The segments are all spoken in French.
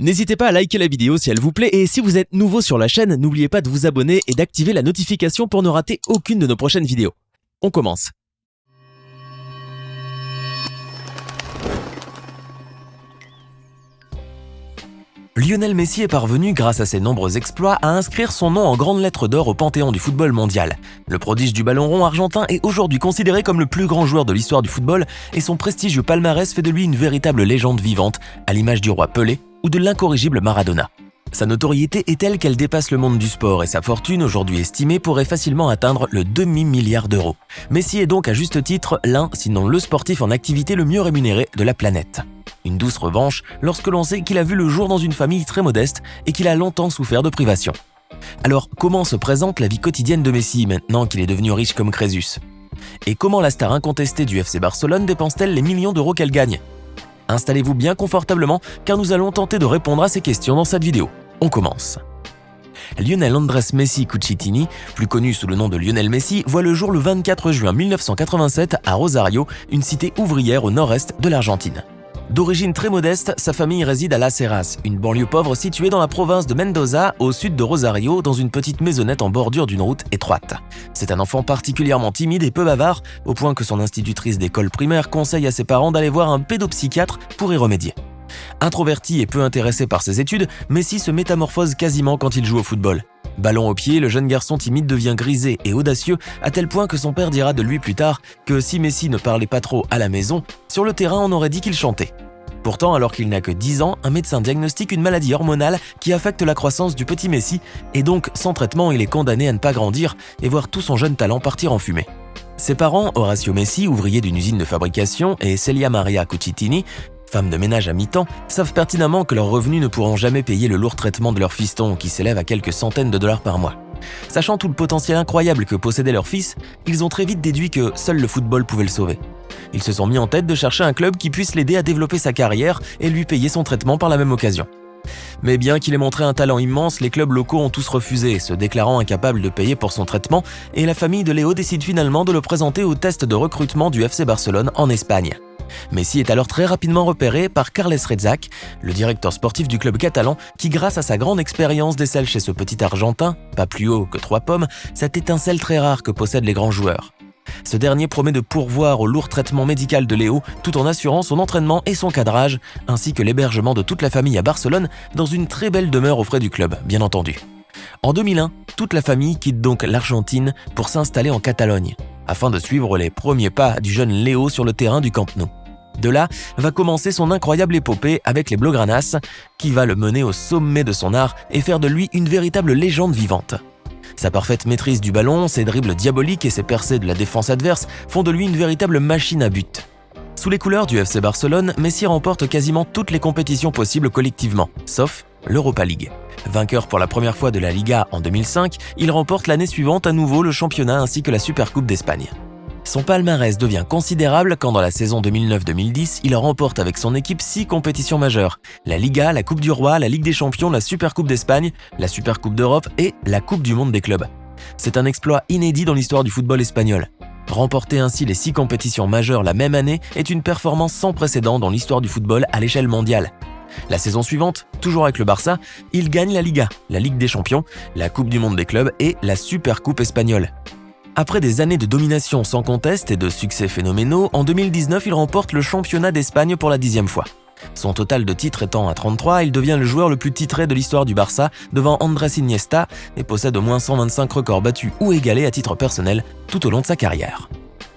N'hésitez pas à liker la vidéo si elle vous plaît et si vous êtes nouveau sur la chaîne, n'oubliez pas de vous abonner et d'activer la notification pour ne rater aucune de nos prochaines vidéos. On commence. Lionel Messi est parvenu, grâce à ses nombreux exploits, à inscrire son nom en grandes lettres d'or au panthéon du football mondial. Le prodige du ballon rond argentin est aujourd'hui considéré comme le plus grand joueur de l'histoire du football et son prestigieux palmarès fait de lui une véritable légende vivante, à l'image du roi Pelé ou de l'incorrigible Maradona. Sa notoriété est telle qu'elle dépasse le monde du sport et sa fortune, aujourd'hui estimée, pourrait facilement atteindre le demi-milliard d'euros. Messi est donc à juste titre l'un, sinon le sportif en activité le mieux rémunéré de la planète. Une douce revanche lorsque l'on sait qu'il a vu le jour dans une famille très modeste et qu'il a longtemps souffert de privation. Alors, comment se présente la vie quotidienne de Messi maintenant qu'il est devenu riche comme Crésus? Et comment la star incontestée du FC Barcelone dépense-t-elle les millions d'euros qu'elle gagne? Installez-vous bien confortablement car nous allons tenter de répondre à ces questions dans cette vidéo. On commence. Lionel Andrés Messi Cucitini, plus connu sous le nom de Lionel Messi, voit le jour le 24 juin 1987 à Rosario, une cité ouvrière au nord-est de l'Argentine. D'origine très modeste, sa famille réside à Las Heras, une banlieue pauvre située dans la province de Mendoza, au sud de Rosario, dans une petite maisonnette en bordure d'une route étroite. C'est un enfant particulièrement timide et peu bavard, au point que son institutrice d'école primaire conseille à ses parents d'aller voir un pédopsychiatre pour y remédier. Introverti et peu intéressé par ses études, Messi se métamorphose quasiment quand il joue au football. Ballon au pied, le jeune garçon timide devient grisé et audacieux, à tel point que son père dira de lui plus tard que si Messi ne parlait pas trop à la maison, sur le terrain on aurait dit qu'il chantait. Pourtant, alors qu'il n'a que 10 ans, un médecin diagnostique une maladie hormonale qui affecte la croissance du petit Messi et donc, sans traitement, il est condamné à ne pas grandir et voir tout son jeune talent partir en fumée. Ses parents, Horacio Messi, ouvrier d'une usine de fabrication, et Celia Maria Cucitini, femme de ménage à mi-temps, savent pertinemment que leurs revenus ne pourront jamais payer le lourd traitement de leur fiston qui s'élève à quelques centaines de dollars par mois. Sachant tout le potentiel incroyable que possédait leur fils, ils ont très vite déduit que seul le football pouvait le sauver. Ils se sont mis en tête de chercher un club qui puisse l'aider à développer sa carrière et lui payer son traitement par la même occasion. Mais bien qu'il ait montré un talent immense, les clubs locaux ont tous refusé, se déclarant incapables de payer pour son traitement, et la famille de Léo décide finalement de le présenter au test de recrutement du FC Barcelone en Espagne. Messi est alors très rapidement repéré par Carles Rezac, le directeur sportif du club catalan, qui grâce à sa grande expérience décèle chez ce petit Argentin, pas plus haut que 3 pommes, cette étincelle très rare que possèdent les grands joueurs. Ce dernier promet de pourvoir au lourd traitement médical de Léo tout en assurant son entraînement et son cadrage, ainsi que l'hébergement de toute la famille à Barcelone dans une très belle demeure aux frais du club, bien entendu. En 2001, toute la famille quitte donc l'Argentine pour s'installer en Catalogne, afin de suivre les premiers pas du jeune Léo sur le terrain du Camp Nou. De là va commencer son incroyable épopée avec les Blaugranas, qui va le mener au sommet de son art et faire de lui une véritable légende vivante. Sa parfaite maîtrise du ballon, ses dribbles diaboliques et ses percées de la défense adverse font de lui une véritable machine à but. Sous les couleurs du FC Barcelone, Messi remporte quasiment toutes les compétitions possibles collectivement, sauf l'Europa League. Vainqueur pour la première fois de la Liga en 2005, il remporte l'année suivante à nouveau le championnat ainsi que la Supercoupe d'Espagne. Son palmarès devient considérable quand dans la saison 2009-2010, il remporte avec son équipe 6 compétitions majeures, la Liga, la Coupe du Roi, la Ligue des Champions, la Supercoupe d'Espagne, la Supercoupe d'Europe et la Coupe du Monde des clubs. C'est un exploit inédit dans l'histoire du football espagnol. Remporter ainsi les 6 compétitions majeures la même année est une performance sans précédent dans l'histoire du football à l'échelle mondiale. La saison suivante, toujours avec le Barça, il gagne la Liga, la Ligue des Champions, la Coupe du Monde des clubs et la Supercoupe espagnole. Après des années de domination sans conteste et de succès phénoménaux, en 2019, il remporte le championnat d'Espagne pour la 10e fois. Son total de titres étant à 33, il devient le joueur le plus titré de l'histoire du Barça devant Andrés Iniesta et possède au moins 125 records battus ou égalés à titre personnel tout au long de sa carrière.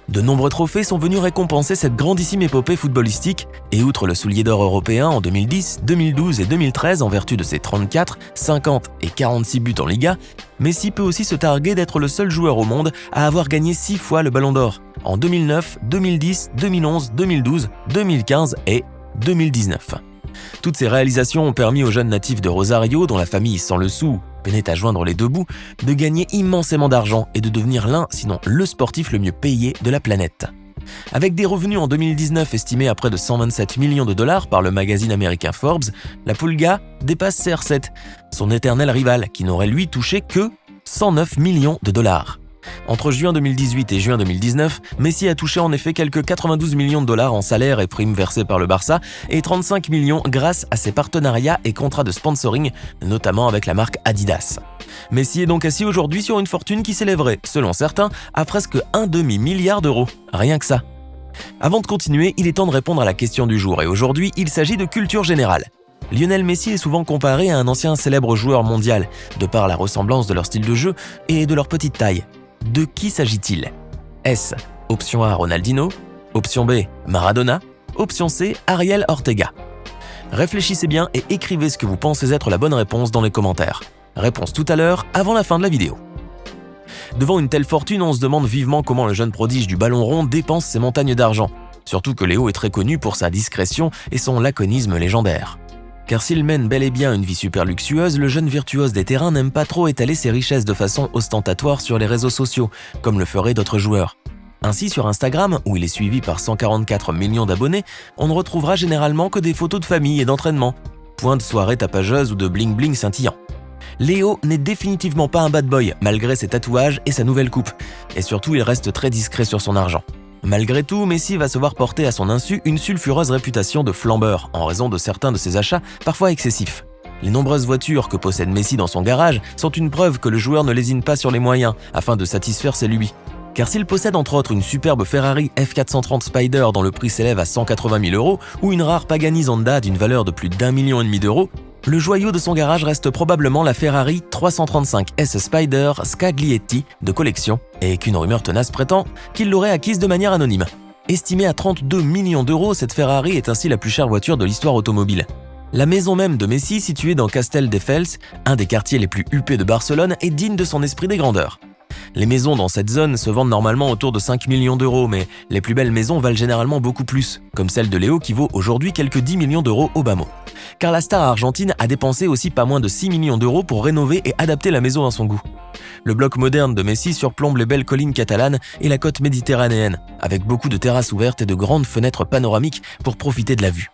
De nombreux trophées sont venus récompenser cette grandissime épopée footballistique et outre le soulier d'or européen en 2010, 2012 et 2013 en vertu de ses 34, 50 et 46 buts en Liga, Messi peut aussi se targuer d'être le seul joueur au monde à avoir gagné 6 fois le Ballon d'Or, en 2009, 2010, 2011, 2012, 2015 et 2019. Toutes ces réalisations ont permis au jeune natif de Rosario, dont la famille sans le sou peinait à joindre les deux bouts, de gagner immensément d'argent et de devenir l'un, sinon le sportif le mieux payé de la planète. Avec des revenus en 2019 estimés à près de 127 millions de dollars par le magazine américain Forbes, la Pulga dépasse CR7, son éternel rival qui n'aurait lui touché que 109 millions de dollars. Entre juin 2018 et juin 2019, Messi a touché en effet quelques 92 millions de dollars en salaires et primes versées par le Barça et 35 millions grâce à ses partenariats et contrats de sponsoring, notamment avec la marque Adidas. Messi est donc assis aujourd'hui sur une fortune qui s'élèverait, selon certains, à presque un demi-milliard d'euros. Rien que ça. Avant de continuer, il est temps de répondre à la question du jour et aujourd'hui, il s'agit de culture générale. Lionel Messi est souvent comparé à un ancien célèbre joueur mondial, de par la ressemblance de leur style de jeu et de leur petite taille. De qui s'agit-il? Est-ce option A, Ronaldinho, option B, Maradona, option C, Ariel Ortega? Réfléchissez bien et écrivez ce que vous pensez être la bonne réponse dans les commentaires. Réponse tout à l'heure, avant la fin de la vidéo. Devant une telle fortune, on se demande vivement comment le jeune prodige du ballon rond dépense ses montagnes d'argent. Surtout que Léo est très connu pour sa discrétion et son laconisme légendaire. Car s'il mène bel et bien une vie super luxueuse, le jeune virtuose des terrains n'aime pas trop étaler ses richesses de façon ostentatoire sur les réseaux sociaux, comme le feraient d'autres joueurs. Ainsi, sur Instagram, où il est suivi par 144 millions d'abonnés, on ne retrouvera généralement que des photos de famille et d'entraînement, point de soirée tapageuse ou de bling-bling scintillant. Léo n'est définitivement pas un bad boy, malgré ses tatouages et sa nouvelle coupe, et surtout il reste très discret sur son argent. Malgré tout, Messi va se voir porter à son insu une sulfureuse réputation de flambeur en raison de certains de ses achats parfois excessifs. Les nombreuses voitures que possède Messi dans son garage sont une preuve que le joueur ne lésine pas sur les moyens afin de satisfaire ses lubies. Car s'il possède entre autres une superbe Ferrari F430 Spider dont le prix s'élève à 180 000 euros ou une rare Pagani Zonda d'une valeur de plus d'1,5 million d'euros, le joyau de son garage reste probablement la Ferrari 335 S Spider Scaglietti de collection et qu'une rumeur tenace prétend qu'il l'aurait acquise de manière anonyme. Estimée à 32 millions d'euros, cette Ferrari est ainsi la plus chère voiture de l'histoire automobile. La maison même de Messi, située dans Castelldefels, un des quartiers les plus huppés de Barcelone, est digne de son esprit des grandeurs. Les maisons dans cette zone se vendent normalement autour de 5 millions d'euros, mais les plus belles maisons valent généralement beaucoup plus, comme celle de Léo qui vaut aujourd'hui quelques 10 millions d'euros au bas mot. Car la star argentine a dépensé aussi pas moins de 6 millions d'euros pour rénover et adapter la maison à son goût. Le bloc moderne de Messi surplombe les belles collines catalanes et la côte méditerranéenne, avec beaucoup de terrasses ouvertes et de grandes fenêtres panoramiques pour profiter de la vue.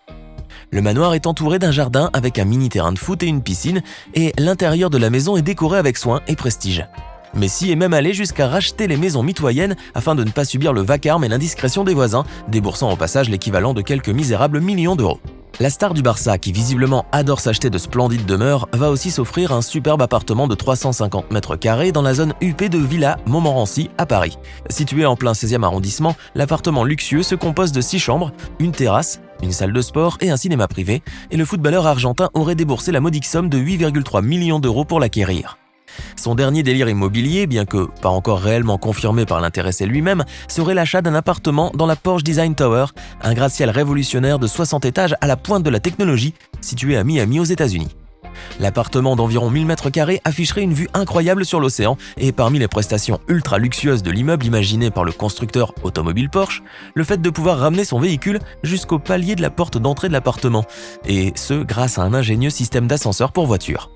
Le manoir est entouré d'un jardin avec un mini terrain de foot et une piscine, et l'intérieur de la maison est décoré avec soin et prestige. Messi est même allé jusqu'à racheter les maisons mitoyennes afin de ne pas subir le vacarme et l'indiscrétion des voisins, déboursant au passage l'équivalent de quelques misérables millions d'euros. La star du Barça, qui visiblement adore s'acheter de splendides demeures, va aussi s'offrir un superbe appartement de 350 mètres carrés dans la zone huppée de Villa Montmorency à Paris. Situé en plein 16e arrondissement, l'appartement luxueux se compose de 6 chambres, une terrasse, une salle de sport et un cinéma privé, et le footballeur argentin aurait déboursé la modique somme de 8,3 millions d'euros pour l'acquérir. Son dernier délire immobilier, bien que pas encore réellement confirmé par l'intéressé lui-même, serait l'achat d'un appartement dans la Porsche Design Tower, un gratte-ciel révolutionnaire de 60 étages à la pointe de la technologie, situé à Miami aux États-Unis. L'appartement d'environ 1000 m² afficherait une vue incroyable sur l'océan et parmi les prestations ultra luxueuses de l'immeuble imaginé par le constructeur automobile Porsche, le fait de pouvoir ramener son véhicule jusqu'au palier de la porte d'entrée de l'appartement, et ce grâce à un ingénieux système d'ascenseur pour voiture.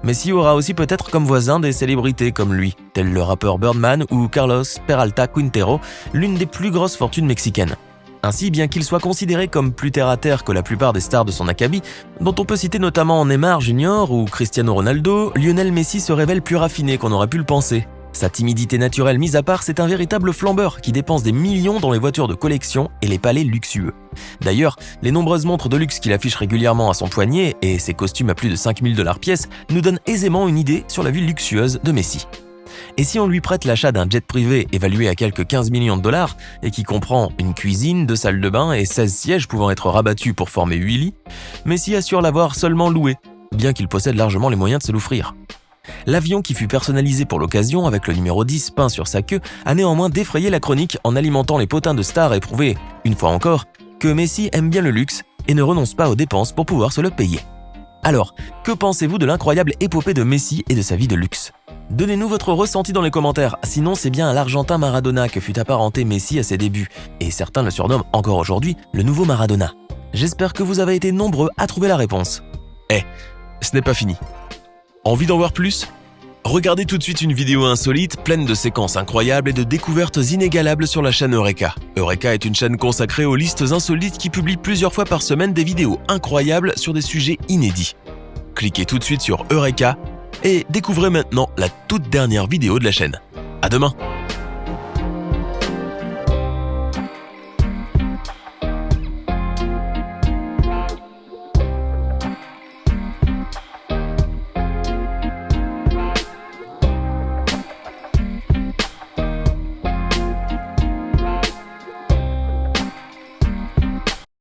Messi aura aussi peut-être comme voisin des célébrités comme lui, tels le rappeur Birdman ou Carlos Peralta Quintero, l'une des plus grosses fortunes mexicaines. Ainsi, bien qu'il soit considéré comme plus terre-à-terre que la plupart des stars de son acabit, dont on peut citer notamment Neymar Jr. ou Cristiano Ronaldo, Lionel Messi se révèle plus raffiné qu'on aurait pu le penser. Sa timidité naturelle mise à part, c'est un véritable flambeur qui dépense des millions dans les voitures de collection et les palais luxueux. D'ailleurs, les nombreuses montres de luxe qu'il affiche régulièrement à son poignet et ses costumes à plus de 5 000 $ pièce nous donnent aisément une idée sur la vie luxueuse de Messi. Et si on lui prête l'achat d'un jet privé évalué à quelques 15 millions de dollars et qui comprend une cuisine, 2 salles de bain et 16 sièges pouvant être rabattus pour former 8 lits, Messi assure l'avoir seulement loué, bien qu'il possède largement les moyens de se l'offrir. L'avion qui fut personnalisé pour l'occasion avec le numéro 10 peint sur sa queue a néanmoins défrayé la chronique en alimentant les potins de stars et prouvé, une fois encore, que Messi aime bien le luxe et ne renonce pas aux dépenses pour pouvoir se le payer. Alors, que pensez-vous de l'incroyable épopée de Messi et de sa vie de luxe ? Donnez-nous votre ressenti dans les commentaires, sinon c'est bien à l'Argentin Maradona que fut apparenté Messi à ses débuts, et certains le surnomment encore aujourd'hui le nouveau Maradona. J'espère que vous avez été nombreux à trouver la réponse. Ce n'est pas fini. Envie d'en voir plus ? Regardez tout de suite une vidéo insolite, pleine de séquences incroyables et de découvertes inégalables sur la chaîne Eureka. Eureka est une chaîne consacrée aux listes insolites qui publie plusieurs fois par semaine des vidéos incroyables sur des sujets inédits. Cliquez tout de suite sur Eureka et découvrez maintenant la toute dernière vidéo de la chaîne. À demain!